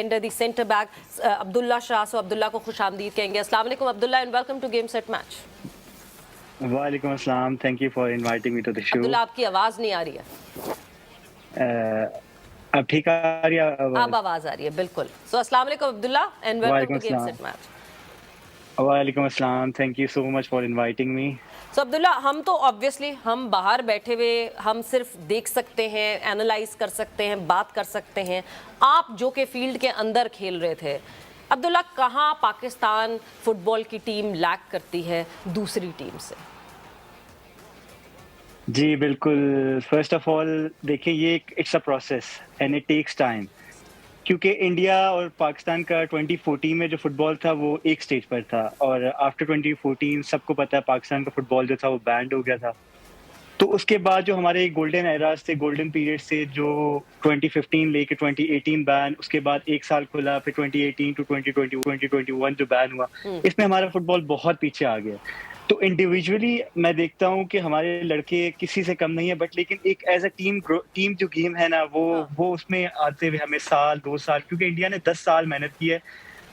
the centre back Abdullah Shah. So Abdullah को खुशामदीद कहेंगे. अस्सलाम वालेकुम Abdullah and welcome to Game Set Match. वालेकुम अस्सलाम. Thank you for inviting me to the show. Abdullah आपकी आवाज़ नहीं आ रही है. अब ठीक आ रही है? अब आवाज़ आ रही है बिल्कुल. So अस्सलाम वालेकुम Abdullah and welcome to Game Set Match. वालेकुम अस्सलाम. Thank you so much for inviting me. So Abdullah हम तो ऑब्वियसली हम बाहर बैठे हुए हम सिर्फ देख सकते हैं, एनालाइज कर सकते हैं, बात कर सकते हैं. आप जो कि फील्ड के अंदर खेल रहे थे, अब्दुल्ला कहाँ पाकिस्तान फुटबॉल की टीम लैक करती है दूसरी टीम से? जी बिल्कुल. फर्स्ट ऑफ ऑल देखिए, ये it's a process and it takes time, क्योंकि इंडिया और पाकिस्तान का 2014 में जो फुटबॉल था वो एक स्टेज पर था, और आफ्टर 2014 सबको पता है पाकिस्तान का फुटबॉल जो था वो बैंड हो गया था. तो उसके बाद जो हमारे गोल्डन एरास थे, गोल्डन पीरियड से, जो 2015 लेके 2018 बैन, उसके बाद एक साल खुला, फिर 2018 टू 2021 जो बैन हुआ, इसमें हमारा फुटबॉल बहुत पीछे आ गया. तो इंडिविजुअली मैं देखता हूँ कि हमारे लड़के किसी से कम नहीं है, बट लेकिन एक एज अ टीम जो गेम है ना, वो उसमें आते हुए हमें साल 2 साल, क्योंकि इंडिया ने 10 साल मेहनत की है.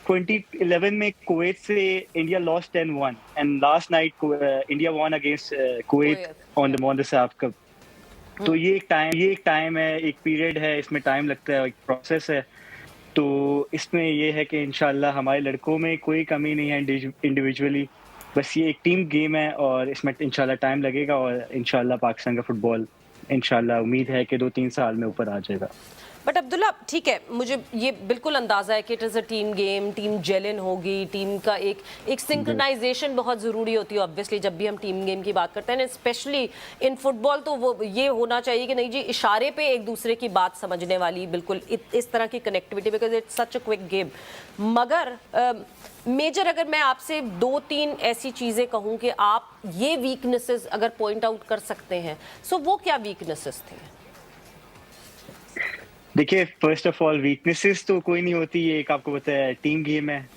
2011 में कुवैत से India lost 10-1 and last night India won against Kuwait on the Saif cup. तो ये एक टाइम है, एक पीरियड है, इसमें टाइम लगता है, एक प्रोसेस है. तो इसमें ये है कि इंशाल्लाह हमारे लड़कों में कोई कमी नहीं है इंडिविजुअली, बस ये एक टीम गेम है और इसमें इंशाल्लाह टाइम लगेगा, और इंशाल्लाह पाकिस्तान का फुटबॉल इंशाल्लाह उम्मीद है कि 2-3 साल में ऊपर आ जाएगा. बट अब्दुल्ला ठीक है, मुझे ये बिल्कुल अंदाज़ा है कि it is a team game, team जेलिन होगी, टीम का एक सिंक्रोनाइजेशन बहुत ज़रूरी होती है ऑब्वियसली जब भी हम टीम गेम की बात करते हैं, स्पेशली इन फुटबॉल. तो वो ये होना चाहिए कि नहीं जी, इशारे पे एक दूसरे की बात समझने वाली बिल्कुल इस तरह की connectivity, because it's such a quick game. मगर मेजर अगर मैं आपसे 2-3 ऐसी चीज़ें कहूँ कि आप ये वीकनेसेस अगर पॉइंट आउट कर सकते हैं, सो वो क्या वीकनेसेस थे? देखिए, फर्स्ट ऑफ ऑल वीकनेसेस तो कोई नहीं होती, ये एक आपको पता है टीम गेम है.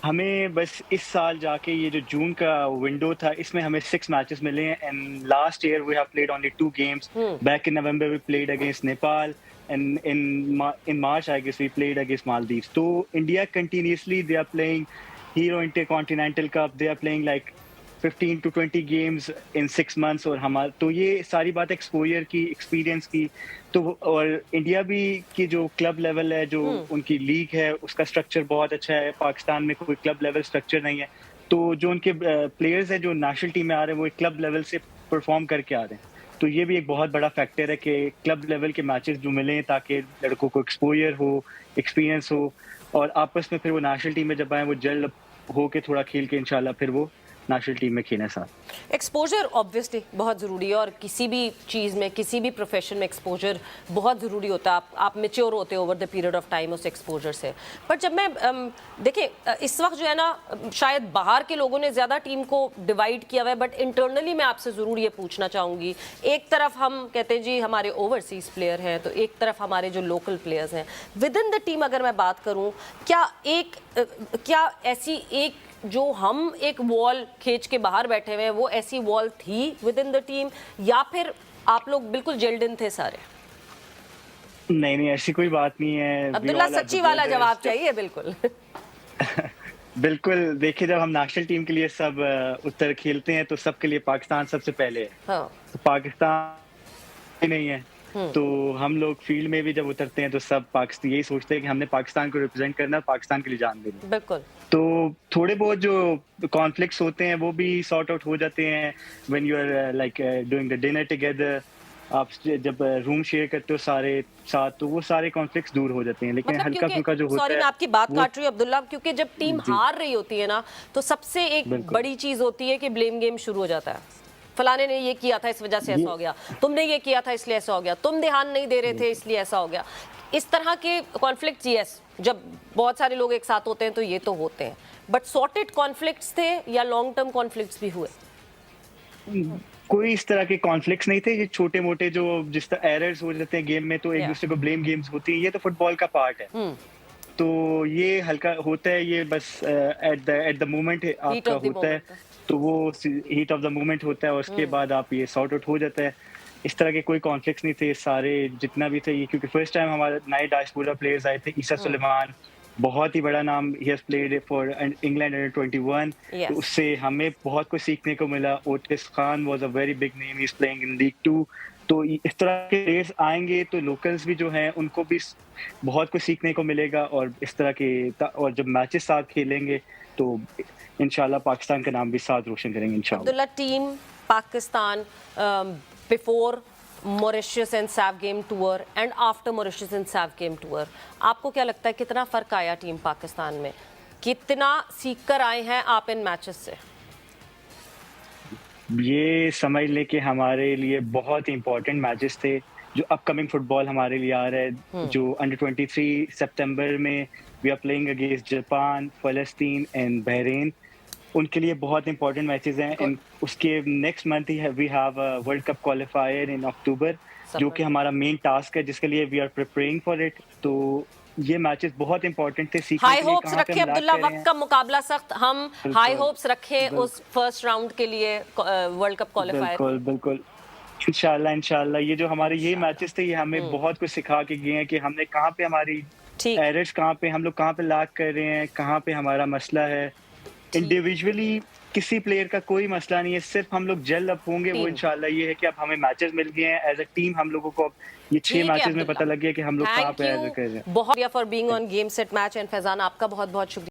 हमें बस इस साल जाके ये जो जून का विंडो था, इसमें हमें 6 मैचेस मिले हैं, and last year we have played only 2 games. Back in November we played against Nepal, and in March I guess we played against Maldives. So India continuously they are playing Hero Intercontinental Cup, they are playing like 15 to 20 games in 6 months. और हमारा तो ये सारी बात exposure की, experience की. तो और इंडिया भी की जो क्लब लेवल है, जो उनकी लीग है, उसका स्ट्रक्चर बहुत अच्छा है. पाकिस्तान में कोई क्लब लेवल स्ट्रक्चर नहीं है, तो जो उनके प्लेयर्स हैं जो नेशनल टीम में आ रहे हैं वो एक क्लब लेवल से परफॉर्म करके आ रहे हैं. तो ये भी एक बहुत बड़ा फैक्टर है कि क्लब लेवल के मैचेस जो मिले, ताकि लड़कों को एक्सपोजर हो, एक्सपीरियंस हो, और आपस में फिर वो नेशनल टीम में जब आए वो जल्द हो के थोड़ा खेल के इंशाल्लाह फिर वो नेशनल टीम में खेलने साथ. एक्सपोजर ऑब्वियसली बहुत ज़रूरी है, और किसी भी चीज़ में, किसी भी प्रोफेशन में एक्सपोजर बहुत ज़रूरी होता है. आप मेच्योर होते हो over the period of time उस एक्सपोजर से. पर जब मैं देखिए इस वक्त जो है ना, शायद बाहर के लोगों ने ज़्यादा टीम को डिवाइड किया हुआ है, बट इंटरनली मैं आपसे ज़रूर ये पूछना चाहूँगी. एक तरफ हम कहते हैं जी हमारे ओवरसीज़ प्लेयर हैं, तो एक तरफ हमारे जो लोकल प्लेयर्स हैं. विद इन द टीम अगर मैं बात करूँ, क्या ऐसी एक जो हम एक वॉल खींच के बाहर बैठे हुए हैं, वो ऐसी वॉल थी विद इन द टीम, या फिर आप लोग बिल्कुल जेल्ड इन थे सारे? नहीं, ऐसी कोई बात नहीं है. अब्दुल्ला सच्ची वाला जवाब चाहिए बिल्कुल. बिल्कुल. देखिए, जब हम नेशनल टीम के लिए सब उत्तर खेलते हैं तो सबके लिए पाकिस्तान सबसे पहले है. हाँ. तो पाकिस्तान नहीं है, तो हम लोग फील्ड में भी जब उतरते हैं तो सब पाकिस्तान यही सोचते हैं कि हमने पाकिस्तान को रिप्रेजेंट करना, पाकिस्तान के लिए जान देनी. बिल्कुल. तो थोड़े बहुत जो कॉन्फ्लिक्ट्स होते हैं वो भी सॉर्ट आउट हो जाते हैं when you are like doing the dinner together. आप जब रूम शेयर करते हो सारे साथ, तो वो सारे कॉन्फ्लिक्ट्स दूर हो जाते हैं. लेकिन मतलब हल्का फुल्का जो होता है, सॉरी मैं आपकी बात काट रही हूँ अब्दुल्ला, क्योंकि जब टीम हार रही होती है ना, तो सबसे एक बड़ी चीज होती है कि ब्लेम गेम शुरू हो जाता है. फलाने ने ये किया था इस वजह से ऐसा हो गया, तुमने ये किया था इसलिए ऐसा हो गया, तुम ध्यान नहीं दे रहे थे इसलिए ऐसा हो गया. इस तरह के कॉन्फ्लिक्ट्स, यस, जब बहुत सारे लोग एक साथ होते हैं तो ये तो होते हैं, बट सॉर्टेड कॉन्फ्लिक्ट्स थे या लॉन्ग टर्म कॉन्फ्लिक्ट्स भी हुए? कोई इस तरह के कॉन्फ्लिक्ट्स नहीं थे. ये छोटे मोटे जो जिस तरह एरर्स हो जाते हैं गेम में, तो एक दूसरे को ब्लेम गेम्स होती है. ये तो फुटबॉल का पार्ट है. तो ये हल्का होता है, ये बस एट द मोमेंट आपका होता है, तो वो हीट ऑफ द मोमेंट होता है, और उसके बाद आप ये सॉर्ट आउट हो जाता है. इस तरह के कोई कॉन्फ्लिक्ट्स नहीं थे, सारे जितना भी थे ये, क्योंकि फर्स्ट टाइम हमारे नए डायस्पोरा प्लेयर्स आए थे, ईसा सुलेमान बहुत ही बड़ा नाम, he has played for England under 21, तो Yes. उससे हमें बहुत कुछ सीखने को मिला। Otis Khan was a very big name, he is playing in league 2, तो इस तरह के प्लेयर्स आएंगे तो लोकल्स भी जो हैं उनको भी बहुत कुछ सीखने को मिलेगा, और इस तरह के और जब मैचेस साथ खेलेंगे तो इंशाल्लाह पाकिस्तान का नाम भी साथ रोशन करेंगे इंशाल्लाह। Abdullah, team Pakistan before Mauritius and SAF Game Tour and after Mauritius and SAF Game Tour, आपको क्या लगता है कितना फर्क आया टीम पाकिस्तान में, कितना सीख कर आए हैं आप इन मैचेस से? ये समझ लें कि हमारे लिए बहुत ही इंपॉर्टेंट मैचेस थे। जो अपकमिंग फुटबॉल हमारे लिए आ रहा है, जो अंडर 23 सितंबर में we are playing against Japan, फलस्तीन एंड बहरीन, उनके लिए बहुत इंपॉर्टेंट मैचेस हैं। एंड उसके नेक्स्ट मंथ ही we have a world cup qualifier in October, जो कि हमारा मेन टास्क है, जिसके लिए we are preparing for it. तो ये मैचेस बहुत इंपॉर्टेंट थे, सीखने हाई के लिए होप्स कहाँ पे रखें हम लैग अब्दुल्ला, कर रहे वक्त हैं। का मुकाबला सख्त, हम बिल्कुल, हाई होप्स रखें बिल्कुल। उस फर्स्ट राउंड के लिए वर्ल्ड कप क्वालिफायर। बिल्कुल, बिल्कुल। इंशाल्लाह ये जो हमारे ये मैचेस थे, ये हमें बहुत कुछ सिखा के गए हैं कि हमने कहाँ पे हमारी ठीक। एरर्स, कहाँ पे हम लोग कहाँ पे लैग कर रहे हैं, कहाँ पे हमारा मसला है। इंडिविजुअली किसी प्लेयर का कोई मसला नहीं है, सिर्फ हम लोग जेल अप होंगे, वो टीम। इंशाल्लाह ये है कि अब हमें मैचेस मिल गए हैं एज अ टीम, हम लोगों को अब ये 6 ठीक है मैचेस में अब्दुल्ला, पता लग गया कि हम लोग कहाँ थैंक पे एरर कर रहे यू हैं। बहुत for being on game set match, and Faizan आपका बहुत बहुत शुक्रिया।